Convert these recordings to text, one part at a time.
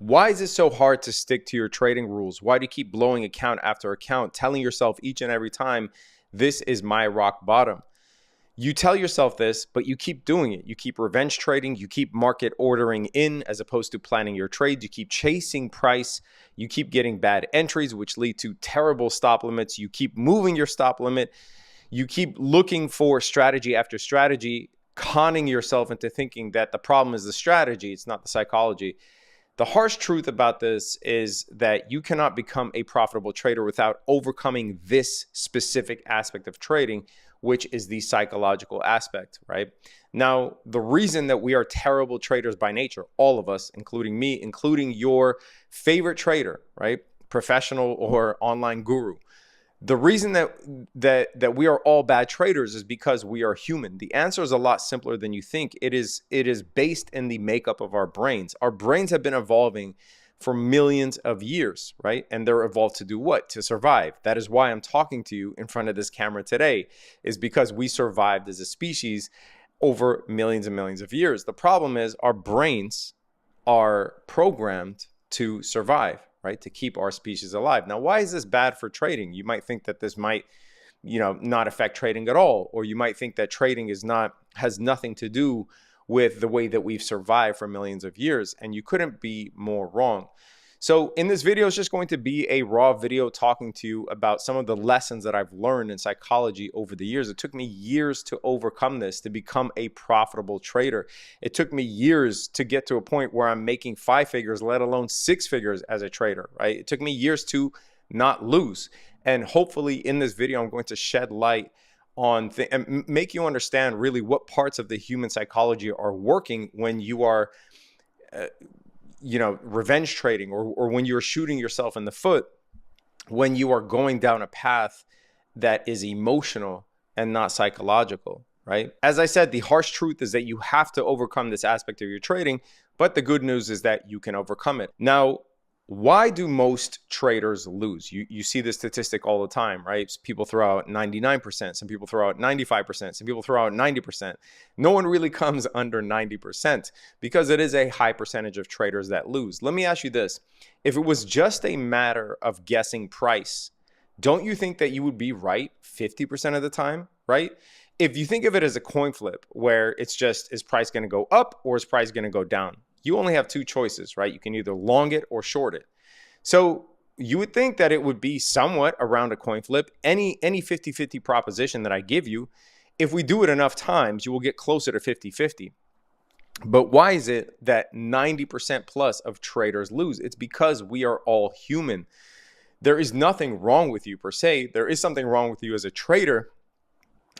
Why is it so hard to stick to your trading rules? Why do you keep blowing account after account, telling yourself each and every time, this is my rock bottom? You tell yourself this, but you keep doing it. You keep revenge trading. You keep market ordering in as opposed to planning your trades. You keep chasing price. You keep getting bad entries, which lead to terrible stop limits. You keep moving your stop limit. You keep looking for strategy after strategy, conning yourself into thinking that the problem is the strategy. It's not the psychology. The harsh truth about this is that you cannot become a profitable trader without overcoming this specific aspect of trading, which is the psychological aspect, right? Now, the reason that we are terrible traders by nature, all of us, including me, including your favorite trader, right? Professional or online guru. The reason that we are all bad traders is because we are human. The answer is a lot simpler than you think. It is based in the makeup of our brains. Our brains have been evolving for millions of years, right? And they're evolved to do what? To survive. That is why I'm talking to you in front of this camera today, is because we survived as a species over millions and millions of years. The problem is our brains are programmed to survive, right? To keep our species alive. Now, why is this bad for trading? You might think that this might, not affect trading at all, or you might think that trading has nothing to do with the way that we've survived for millions of years, and you couldn't be more wrong. So in this video, it's just going to be a raw video talking to you about some of the lessons that I've learned in psychology over the years. It took me years to overcome this, to become a profitable trader. It took me years to get to a point where I'm making 5 figures, let alone 6 figures as a trader, right? It took me years to not lose. And hopefully in this video, I'm going to shed light on and make you understand really what parts of the human psychology are working when you are revenge trading, or when you're shooting yourself in the foot, when you are going down a path that is emotional and not psychological, right? As I said, the harsh truth is that you have to overcome this aspect of your trading, but the good news is that you can overcome it. Now, why do most traders lose? You see this statistic all the time, right? People throw out 99%, some people throw out 95%, some people throw out 90%. No one really comes under 90% because it is a high percentage of traders that lose. Let me ask you this. If it was just a matter of guessing price, don't you think that you would be right 50% of the time, right? If you think of it as a coin flip where it's just, is price going to go up or is price going to go down? You only have 2 choices, right? You can either long it or short it. So you would think that it would be somewhat around a coin flip. Any 50-50 proposition that I give you, if we do it enough times, you will get closer to 50-50. But why is it that 90% plus of traders lose? It's because we are all human. There is nothing wrong with you per se. There is something wrong with you as a trader,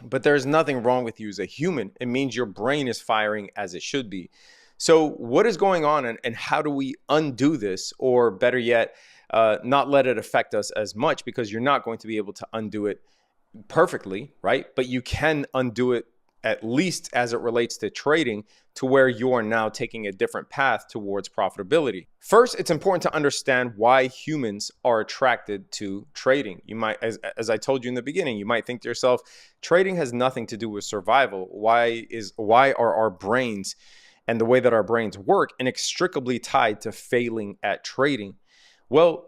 but there's nothing wrong with you as a human. It means your brain is firing as it should be. So what is going on, and how do we undo this, or better yet, not let it affect us as much, because you're not going to be able to undo it perfectly, right? But you can undo it, at least as it relates to trading, to where you are now taking a different path towards profitability. First, it's important to understand why humans are attracted to trading. You might, as I told you in the beginning, you might think to yourself, trading has nothing to do with survival. Why are our brains and the way that our brains work inextricably tied to failing at trading? Well,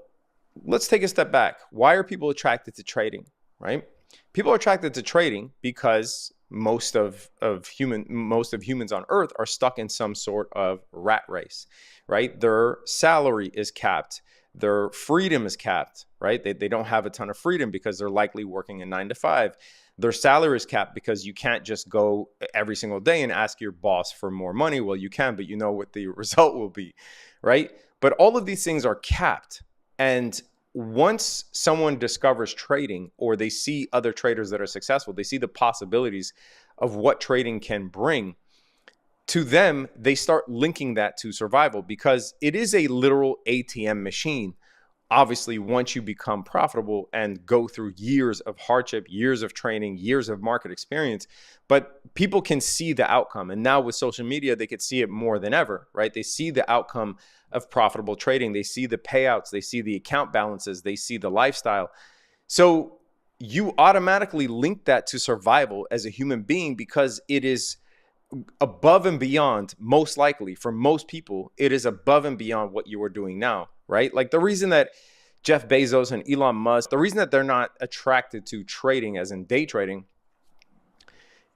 let's take a step back. Why are people attracted to trading, right? People are attracted to trading because most of humans on earth are stuck in some sort of rat race, right? Their salary is capped. Their freedom is capped, right? They don't have a ton of freedom because they're likely working a 9-to-5. Their salary is capped because you can't just go every single day and ask your boss for more money. Well, you can, but you know what the result will be, right? But all of these things are capped. And once someone discovers trading, or they see other traders that are successful, they see the possibilities of what trading can bring to them, they start linking that to survival, because it is a literal ATM machine. Obviously, once you become profitable and go through years of hardship, years of training, years of market experience, but people can see the outcome. And now with social media, they could see it more than ever, right? They see the outcome of profitable trading. They see the payouts. They see the account balances. They see the lifestyle. So you automatically link that to survival as a human being, because it is above and beyond, most likely for most people, it is above and beyond what you are doing now, right? Like the reason that Jeff Bezos and Elon Musk, the reason that they're not attracted to trading, as in day trading,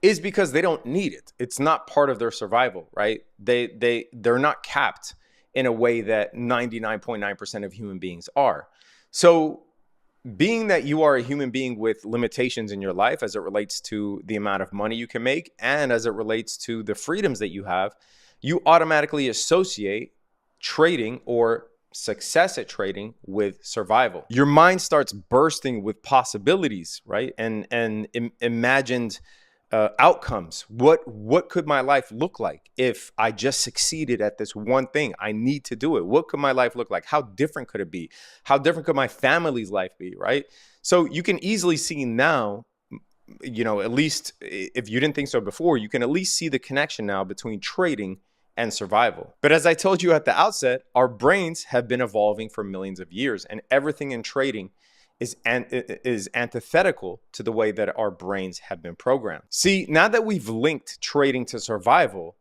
is because they don't need it. It's not part of their survival, right? They're not capped in a way that 99.9% of human beings are. So being that you are a human being with limitations in your life as it relates to the amount of money you can make and as it relates to the freedoms that you have, you automatically associate trading or success at trading with survival. Your mind starts bursting with possibilities, right? And imagined outcomes. What could my life look like if I just succeeded at this one thing? I need to do it. What could my life look like? How different could it be? How different could my family's life be, right? So you can easily see now, at least if you didn't think so before, you can at least see the connection now between trading and survival. But as I told you at the outset, our brains have been evolving for millions of years, and everything in trading is antithetical to the way that our brains have been programmed. See, now that we've linked trading to survival,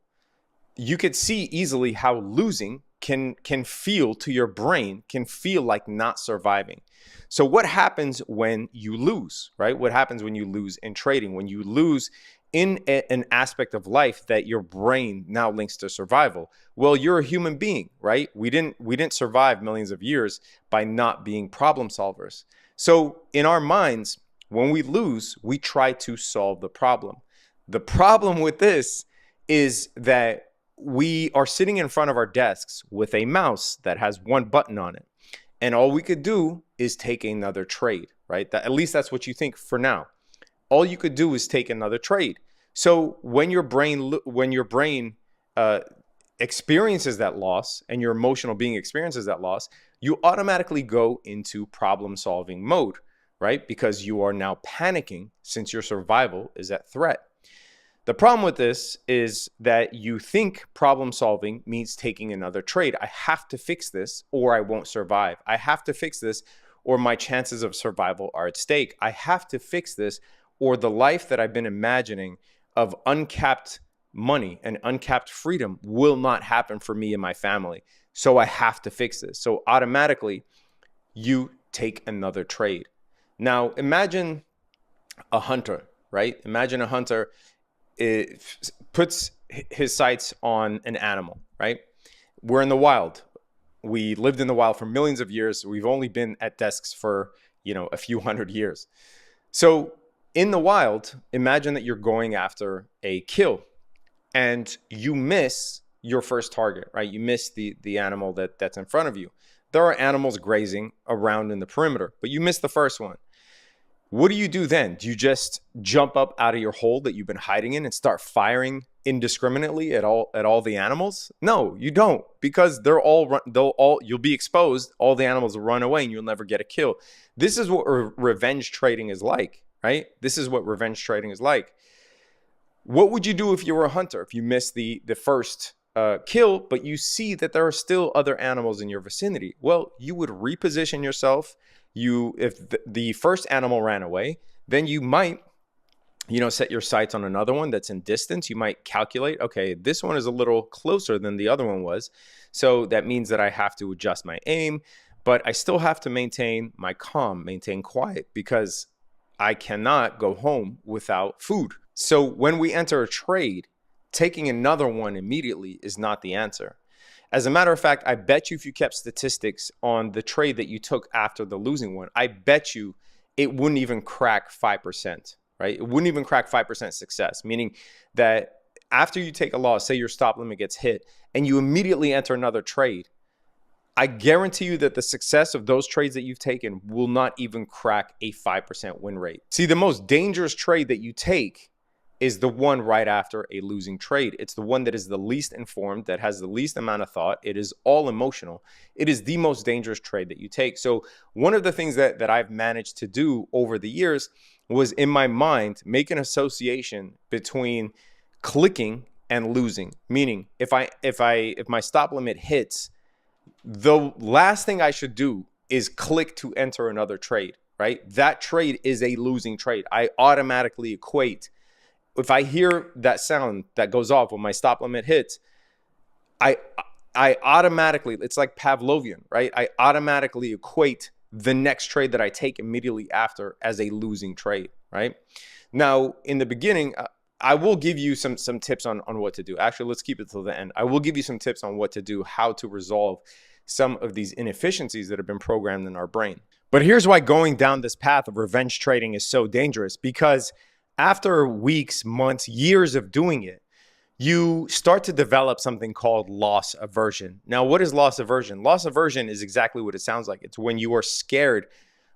you could see easily how losing can feel to your brain, can feel like not surviving. So what happens when you lose, right? What happens when you lose in trading? When you lose in an aspect of life that your brain now links to survival? Well, you're a human being, right? We didn't survive millions of years by not being problem solvers. So in our minds, when we lose, we try to solve the problem. The problem with this is that we are sitting in front of our desks with a mouse that has one button on it. And all we could do is take another trade, right? At least that's what you think for now. All you could do is take another trade. So when your brain experiences that loss and your emotional being experiences that loss, you automatically go into problem solving mode, right? Because you are now panicking since your survival is at threat. The problem with this is that you think problem solving means taking another trade. I have to fix this or I won't survive. I have to fix this or my chances of survival are at stake. I have to fix this or the life that I've been imagining of uncapped money and uncapped freedom will not happen for me and my family. So I have to fix this. So automatically you take another trade. Now imagine a hunter, right? Imagine a hunter puts his sights on an animal, right? We're in the wild. We lived in the wild for millions of years. We've only been at desks for, a few hundred years. So in the wild, imagine that you're going after a kill and you miss your first target, right? You miss the animal that's in front of you. There are animals grazing around in the perimeter, but you miss the first one. What do you do then? Do you just jump up out of your hole that you've been hiding in and start firing indiscriminately at all the animals? No, you don't, because you'll be exposed. All the animals will run away and you'll never get a kill. This is what revenge trading is like, right? This is what revenge trading is like. What would you do if you were a hunter? If you missed the first kill, but you see that there are still other animals in your vicinity? Well, you would reposition yourself. If the first animal ran away, then you might, set your sights on another one that's in distance. You might calculate, okay, this one is a little closer than the other one was. So that means that I have to adjust my aim, but I still have to maintain my calm, maintain quiet, because I cannot go home without food. So when we enter a trade, taking another one immediately is not the answer. As a matter of fact, I bet you if you kept statistics on the trade that you took after the losing one, I bet you it wouldn't even crack 5%, right? It wouldn't even crack 5% success, meaning that after you take a loss, say your stop limit gets hit, and you immediately enter another trade, I guarantee you that the success of those trades that you've taken will not even crack a 5% win rate. See, the most dangerous trade that you take is the one right after a losing trade. It's the one that is the least informed, that has the least amount of thought. It is all emotional. It is the most dangerous trade that you take. So one of the things that I've managed to do over the years was, in my mind, make an association between clicking and losing. Meaning, if my stop limit hits, the last thing I should do is click to enter another trade, right? That trade is a losing trade. I automatically equate if I hear that sound that goes off when my stop limit hits, I automatically, it's like Pavlovian, right? I automatically equate the next trade that I take immediately after as a losing trade, right? Now, in the beginning, I will give you some tips on what to do. Actually, let's keep it till the end. I will give you some tips on what to do, how to resolve some of these inefficiencies that have been programmed in our brain. But here's why going down this path of revenge trading is so dangerous, because after weeks, months, years of doing it, you start to develop something called loss aversion. Now, what is loss aversion? Loss aversion is exactly what it sounds like. It's when you are scared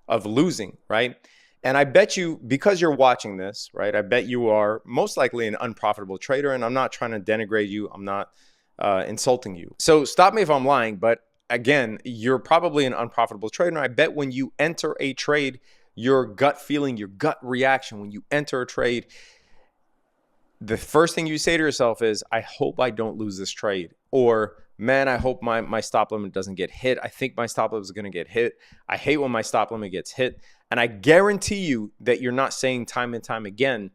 of losing, right? And I bet you, because you're watching this, right, I bet you are most likely an unprofitable trader. And I'm not trying to denigrate you. I'm not insulting you. So stop me if I'm lying. But again, you're probably an unprofitable trader. And I bet when you enter a trade, your gut feeling, your gut reaction, when you enter a trade, the first thing you say to yourself is, I hope I don't lose this trade. Or, man, I hope my stop limit doesn't get hit. I think my stop limit is going to get hit. I hate when my stop limit gets hit. And I guarantee you that you're not saying time and time again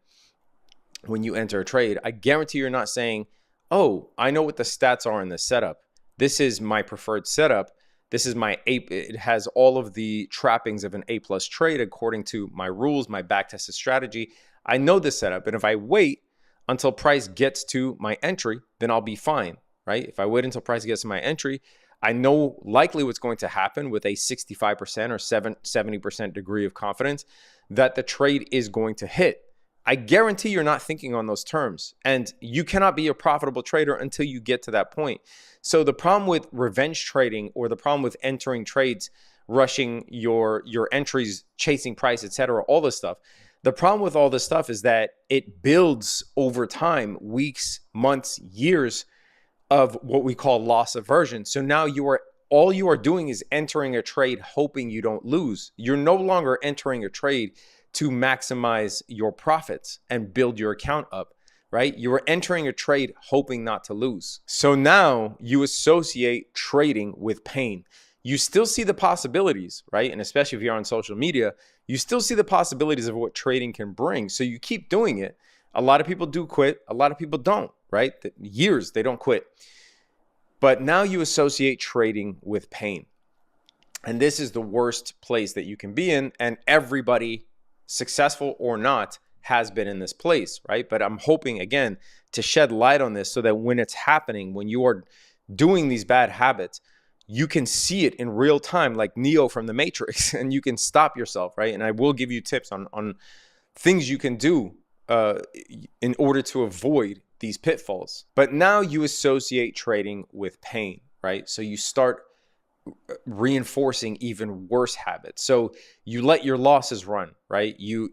when you enter a trade, I guarantee you're not saying, oh, I know what the stats are in the setup. This is my preferred setup. This is my A. It has all of the trappings of an A+ trade according to my rules, my back-tested strategy. I know this setup. And if I wait until price gets to my entry, then I'll be fine, right? If I wait until price gets to my entry, I know likely what's going to happen with a 65% or 70% degree of confidence that the trade is going to hit. I guarantee you're not thinking on those terms, and you cannot be a profitable trader until you get to that point. So the problem with revenge trading, or the problem with entering trades, rushing your entries, chasing price, etc., all this stuff, the problem with all this stuff is that it builds over time, weeks, months, years of what we call loss aversion. So now all you are doing is entering a trade hoping you don't lose. You're no longer entering a trade to maximize your profits and build your account up, right? You are entering a trade hoping not to lose. So now you associate trading with pain. You still see the possibilities, right? And especially if you're on social media, you still see the possibilities of what trading can bring. So you keep doing it. A lot of people do quit. A lot of people don't, right? Years, they don't quit. But now you associate trading with pain. And this is the worst place that you can be in. And everybody, successful or not, has been in this place, right? But I'm hoping, again, to shed light on this so that when it's happening, when you are doing these bad habits, you can see it in real time, like Neo from the Matrix, and you can stop yourself, right? And I will give you tips on things you can do in order to avoid these pitfalls. But now you associate trading with pain, right? So you start reinforcing even worse habits. So you let your losses run, right? You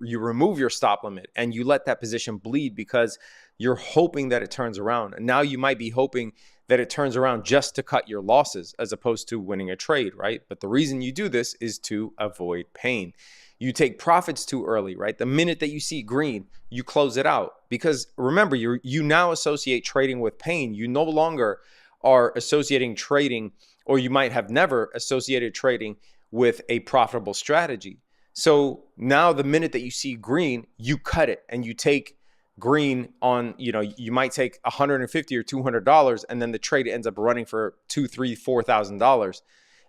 remove your stop limit and you let that position bleed because you're hoping that it turns around. And now you might be hoping that it turns around just to cut your losses as opposed to winning a trade, right? But the reason you do this is to avoid pain. You take profits too early, right? The minute that you see green, you close it out. Because remember, you now associate trading with pain. You no longer are associating trading, or you might have never associated trading with a profitable strategy. So now the minute that you see green, you cut it and you take green on, you might take $150 or $200, and then the trade ends up running for $2,000, $3,000, $4,000.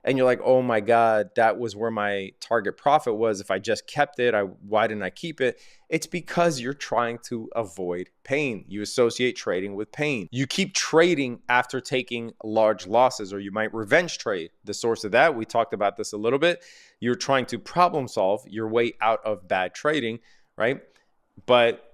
And you're like, oh my God, that was where my target profit was. If I just kept it, why didn't I keep it? It's because you're trying to avoid pain. You associate trading with pain. You keep trading after taking large losses, or you might revenge trade. The source of that, we talked about this a little bit. You're trying to problem solve your way out of bad trading, right? But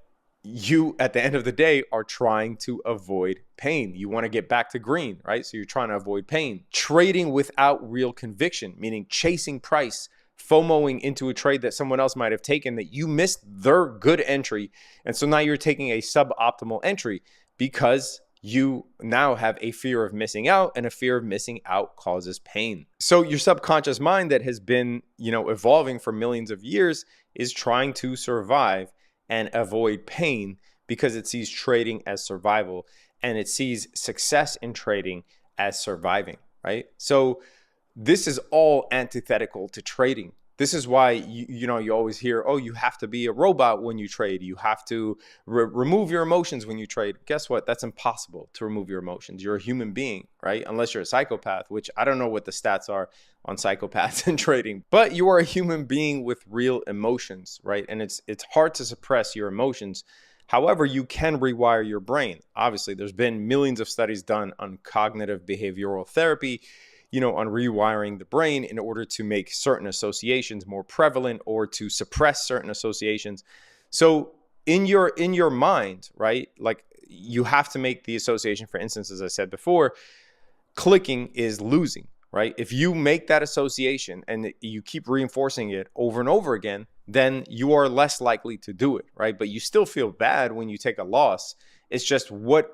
you, at the end of the day, are trying to avoid pain. You want to get back to green, right? So you're trying to avoid pain. Trading without real conviction, meaning chasing price, FOMOing into a trade that someone else might have taken that you missed their good entry. And so now you're taking a suboptimal entry because you now have a fear of missing out, and a fear of missing out causes pain. So your subconscious mind that has been, evolving for millions of years is trying to survive and avoid pain because it sees trading as survival, and it sees success in trading as surviving, right? So this is all antithetical to trading. This is why you always hear, oh, you have to be a robot when you trade. You have to remove your emotions when you trade. Guess what? That's impossible to remove your emotions. You're a human being, right? Unless you're a psychopath, which I don't know what the stats are on psychopaths in trading, but you are a human being with real emotions, right? And it's hard to suppress your emotions. However, you can rewire your brain. Obviously, there's been millions of studies done on cognitive behavioral therapy, on rewiring the brain in order to make certain associations more prevalent or to suppress certain associations. So in your mind, right? Like you have to make the association, for instance, as I said before, clicking is losing, right? If you make that association and you keep reinforcing it over and over again, then you are less likely to do it, right? But you still feel bad when you take a loss. It's just what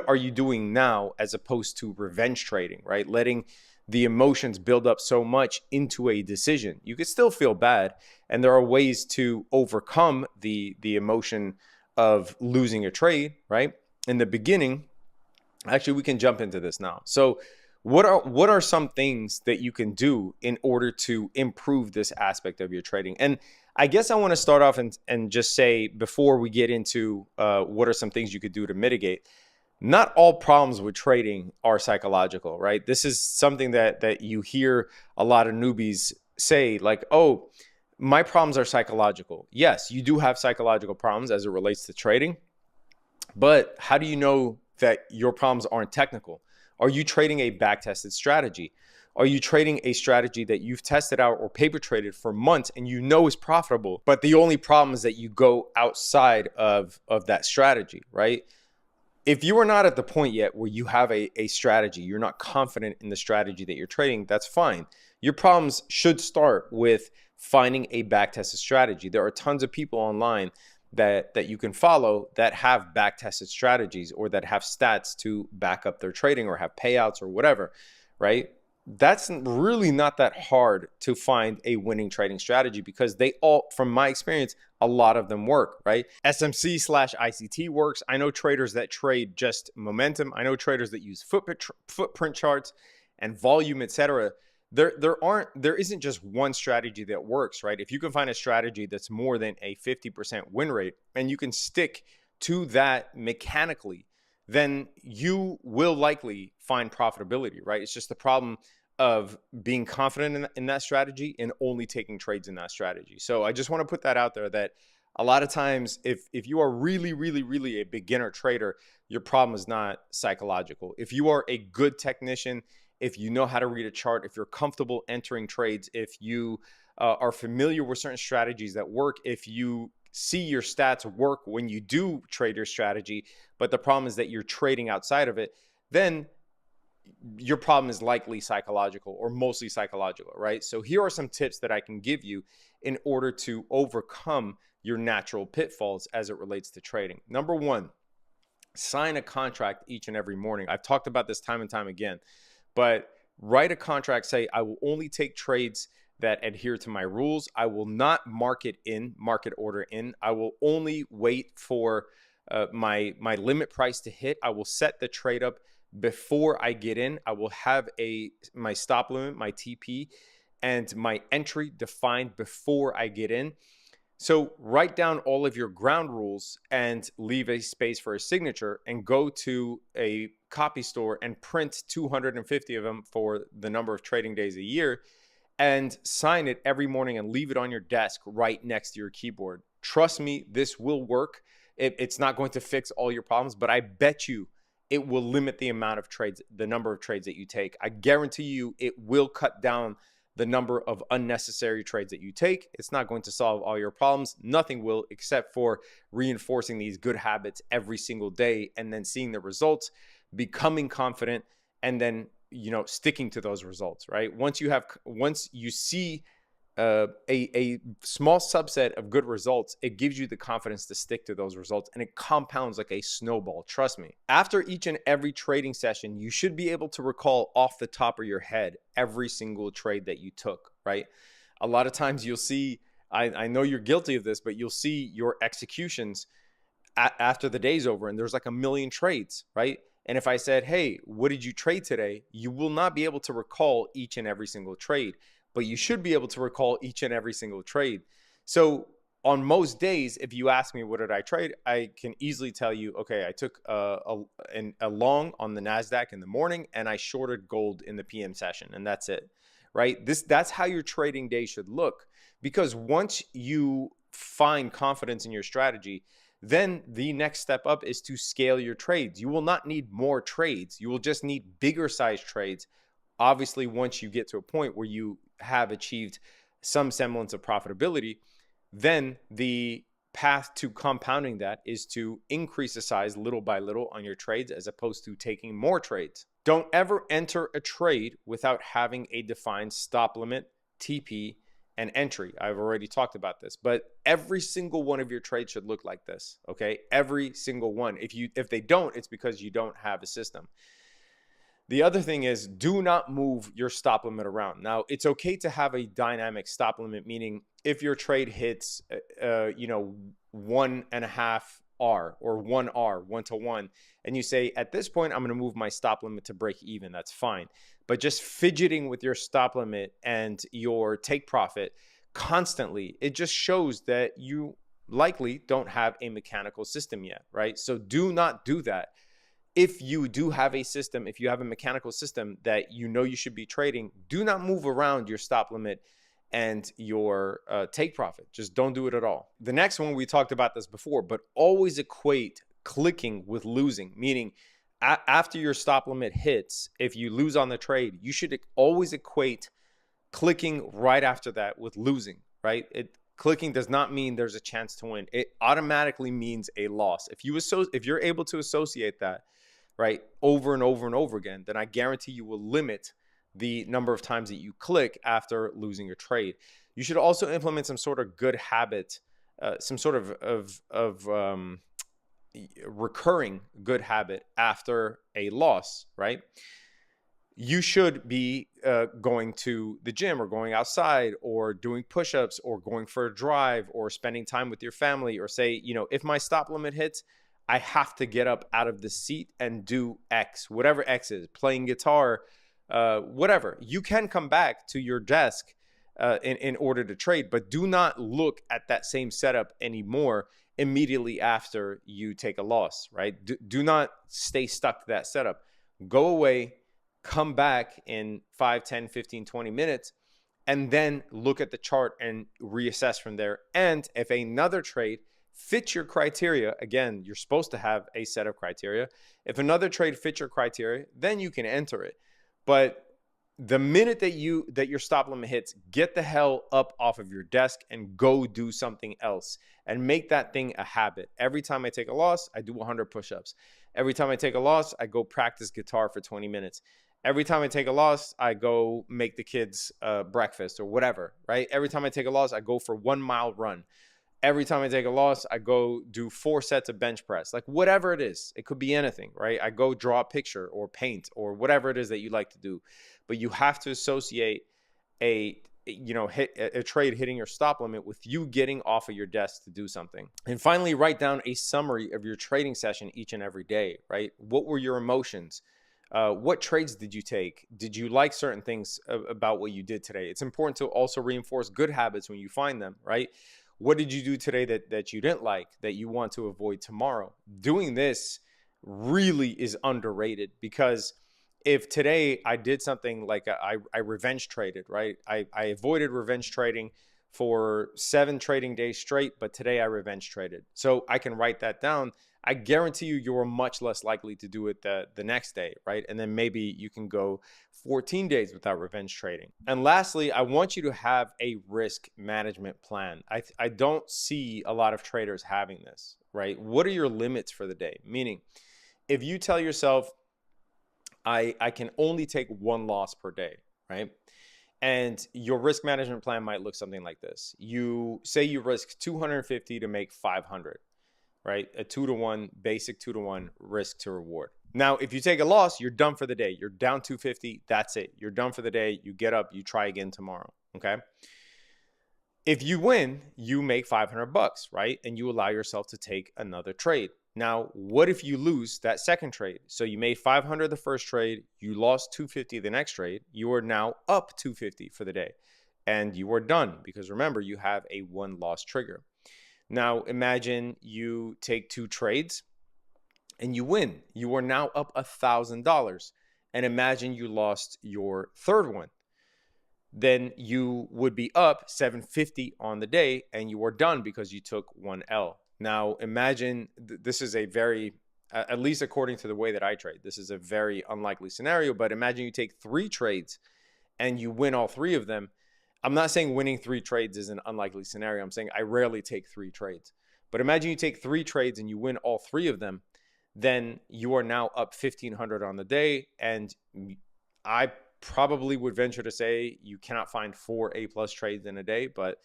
are you doing now as opposed to revenge trading, right? Letting the emotions build up so much into a decision. You could still feel bad, and there are ways to overcome the emotion of losing a trade, right? In the beginning, actually, we can jump into this now. So what are some things that you can do in order to improve this aspect of your trading? And I guess I want to start off and just say, before we get into what are some things you could do to mitigate, not all problems with trading are psychological, right? This is something that you hear a lot of newbies say, like, oh, my problems are psychological. Yes, you do have psychological problems as it relates to trading, but how do you know that your problems aren't technical? Are you trading a back-tested strategy? Are you trading a strategy that you've tested out or paper traded for months and you know is profitable, but the only problem is that you go outside of that strategy, right? If you are not at the point yet where you have a strategy, you're not confident in the strategy that you're trading, that's fine. Your problems should start with finding a back-tested strategy. There are tons of people online that you can follow that have back-tested strategies or that have stats to back up their trading or have payouts or whatever, right? That's really not that hard to find a winning trading strategy, because they all, from my experience, a lot of them work, right? SMC/ICT works. I know traders that trade just momentum. I know traders that use footprint charts and volume, etc. There isn't just one strategy that works, right? If you can find a strategy that's more than a 50% win rate and you can stick to that mechanically, then you will likely find profitability, right? It's just the problem of being confident in that strategy and only taking trades in that strategy. So I just want to put that out there, that a lot of times if you are really, really, really a beginner trader, your problem is not psychological. If you are a good technician, if you know how to read a chart, if you're comfortable entering trades, if you are familiar with certain strategies that work, if you see your stats work when you do trade your strategy, but the problem is that you're trading outside of it, then your problem is likely psychological or mostly psychological, right? So here are some tips that I can give you in order to overcome your natural pitfalls as it relates to trading. Number one, sign a contract each and every morning. I've talked about this time and time again, but write a contract, say, I will only take trades that adhere to my rules. I will not market order in. I will only wait for my limit price to hit. I will set the trade up before I get in. I will have my stop limit, my TP, and my entry defined before I get in. So write down all of your ground rules and leave a space for a signature, and go to a copy store and print 250 of them for the number of trading days a year, and sign it every morning and leave it on your desk right next to your keyboard. Trust me, this will work. It's not going to fix all your problems, but I bet you it will limit the amount of trades, the number of trades that you take. I guarantee you it will cut down the number of unnecessary trades that you take. It's not going to solve all your problems. Nothing will, except for reinforcing these good habits every single day and then seeing the results, becoming confident, and then sticking to those results, right? Once you see a small subset of good results, it gives you the confidence to stick to those results, and it compounds like a snowball. Trust me. After each and every trading session, you should be able to recall off the top of your head every single trade that you took, right? A lot of times you'll see, I know you're guilty of this, but you'll see your executions after the day's over and there's like a million trades, right? And if I said, hey, what did you trade today? You will not be able to recall each and every single trade. but you should be able to recall each and every single trade. So on most days, if you ask me what did I trade, I can easily tell you, okay, I took a long on the NASDAQ in the morning and I shorted gold in the PM session, and that's it, right? That's how your trading day should look, because once you find confidence in your strategy, then the next step up is to scale your trades. You will not need more trades. You will just need bigger size trades. Obviously, once you get to a point where you have achieved some semblance of profitability, then the path to compounding that is to increase the size little by little on your trades, as opposed to taking more trades. Don't ever enter a trade without having a defined stop limit, TP, and entry. I've already talked about this, but every single one of your trades should look like this, okay? Every single one. If they don't, it's because you don't have a system. The other thing is, do not move your stop limit around. Now, it's okay to have a dynamic stop limit, meaning if your trade hits, 1.5 R or 1 R, 1-to-1, and you say, at this point, I'm going to move my stop limit to break even, that's fine. But just fidgeting with your stop limit and your take profit constantly, it just shows that you likely don't have a mechanical system yet, right? So do not do that. If you do have a system, if you have a mechanical system that you know you should be trading, do not move around your stop limit and your take profit. Just don't do it at all. The next one, we talked about this before, but always equate clicking with losing, meaning after your stop limit hits, if you lose on the trade, you should always equate clicking right after that with losing, right? Clicking does not mean there's a chance to win. It automatically means a loss. If you're able to associate that, right, over and over and over again, then I guarantee you will limit the number of times that you click after losing your trade. You should also implement some sort of good habit, some sort of recurring good habit after a loss, right? You should be going to the gym or going outside or doing push-ups or going for a drive or spending time with your family, or say, if my stop limit hits, I have to get up out of the seat and do X, whatever X is, playing guitar, whatever. You can come back to your desk in order to trade, but do not look at that same setup anymore immediately after you take a loss, right? Do not stay stuck to that setup. Go away, come back in 5, 10, 15, 20 minutes, and then look at the chart and reassess from there. And if another trade fits your criteria, again, you're supposed to have a set of criteria. If another trade fits your criteria, then you can enter it. But the minute that your stop limit hits, get the hell up off of your desk and go do something else, and make that thing a habit. Every time I take a loss, I do 100 push-ups. Every time I take a loss, I go practice guitar for 20 minutes. Every time I take a loss, I go make the kids breakfast or whatever, right? Every time I take a loss, I go for 1 mile run. Every time I take a loss, I go do 4 sets of bench press, like whatever it is. It could be anything, right? I go draw a picture or paint or whatever it is that you like to do. But you have to associate a trade hitting your stop limit with you getting off of your desk to do something. And finally, write down a summary of your trading session each and every day, right? What were your emotions? What trades did you take? Did you like certain things about what you did today? It's important to also reinforce good habits when you find them, right? What did you do today that you didn't like, that you want to avoid tomorrow? Doing this really is underrated, because if today I did something like I revenge traded, right? I avoided revenge trading for 7 trading days straight, but today I revenge traded. So I can write that down. I guarantee you're much less likely to do it the next day, right? And then maybe you can go 14 days without revenge trading. And lastly, I want you to have a risk management plan. I don't see a lot of traders having this, right? What are your limits for the day? Meaning, if you tell yourself, I can only take 1 loss per day, right? And your risk management plan might look something like this. You say you risk 250 to make 500. Right? A 2-to-1, basic 2-to-1 risk to reward. Now, if you take a loss, you're done for the day. You're down 250. That's it. You're done for the day. You get up, you try again tomorrow. Okay. If you win, you make $500, right? And you allow yourself to take another trade. Now, what if you lose that second trade? So you made 500 the first trade, you lost 250 the next trade. You are now up 250 for the day. and you are done, because remember, you have a 1-loss trigger. Now imagine you take 2 trades and you win. You are now up $1,000. And imagine you lost your third one. Then you would be up $750 on the day and you are done because you took 1 L. Now imagine this is a very, at least according to the way that I trade, this is a very unlikely scenario, but imagine you take 3 trades and you win all 3 of them. I'm not saying winning 3 trades is an unlikely scenario. I'm saying I rarely take 3 trades. But imagine you take 3 trades and you win all 3 of them. Then you are now up 1,500 on the day. And I probably would venture to say you cannot find 4 A+ trades in a day. But,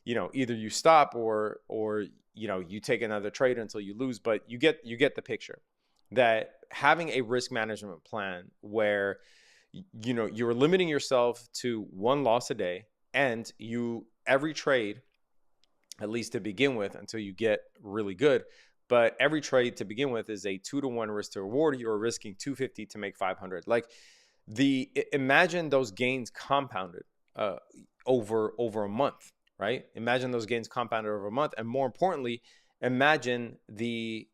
either you stop or you take another trade until you lose. But you get the picture that having a risk management plan where you're limiting yourself to 1 loss a day, and every trade, at least to begin with, until you get really good, but every trade to begin with is a 2-to-1 risk to reward. You're risking $250 to make $500. Like imagine those gains compounded over a month, right? Imagine those gains compounded over a month, and more importantly, imagine the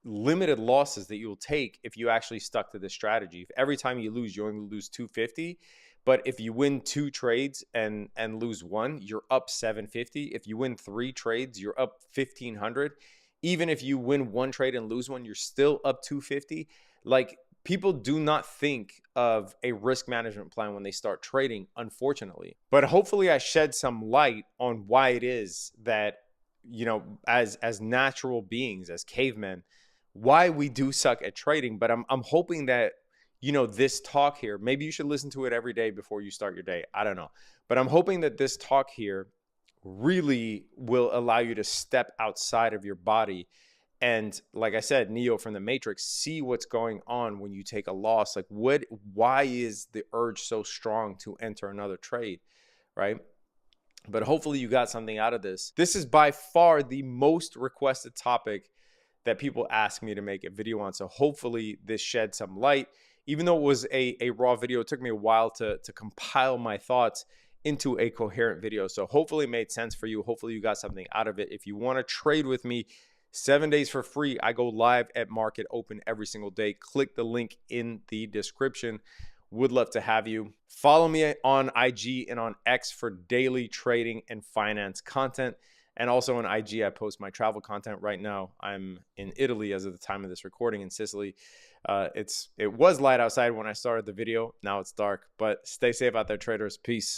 limited losses that you'll take if you actually stuck to this strategy. If every time you lose, you only lose $250, but if you win 2 trades and lose 1, you're up $750. If you win 3 trades, you're up $1,500. Even if you win 1 trade and lose 1, you're still up $250. Like, people do not think of a risk management plan when they start trading, unfortunately. But hopefully I shed some light on why it is that, as natural beings, as cavemen, why we do suck at trading. But I'm hoping that, this talk here, maybe you should listen to it every day before you start your day. I don't know. But I'm hoping that this talk here really will allow you to step outside of your body. And like I said, Neo from the Matrix, see what's going on when you take a loss. Like, why is the urge so strong to enter another trade, right? But hopefully you got something out of this. This is by far the most requested topic that people ask me to make a video on. So hopefully this shed some light. Even though it was a raw video, it took me a while to compile my thoughts into a coherent video. So hopefully it made sense for you. Hopefully you got something out of it. If you want to trade with me 7 days for free, I go live at market open every single day. Click the link in the description. Would love to have you. Follow me on IG and on X for daily trading and finance content. And also on IG, I post my travel content. Right now, I'm in Italy as of the time of this recording, in Sicily. It was light outside when I started the video. Now it's dark, but stay safe out there, traders. Peace.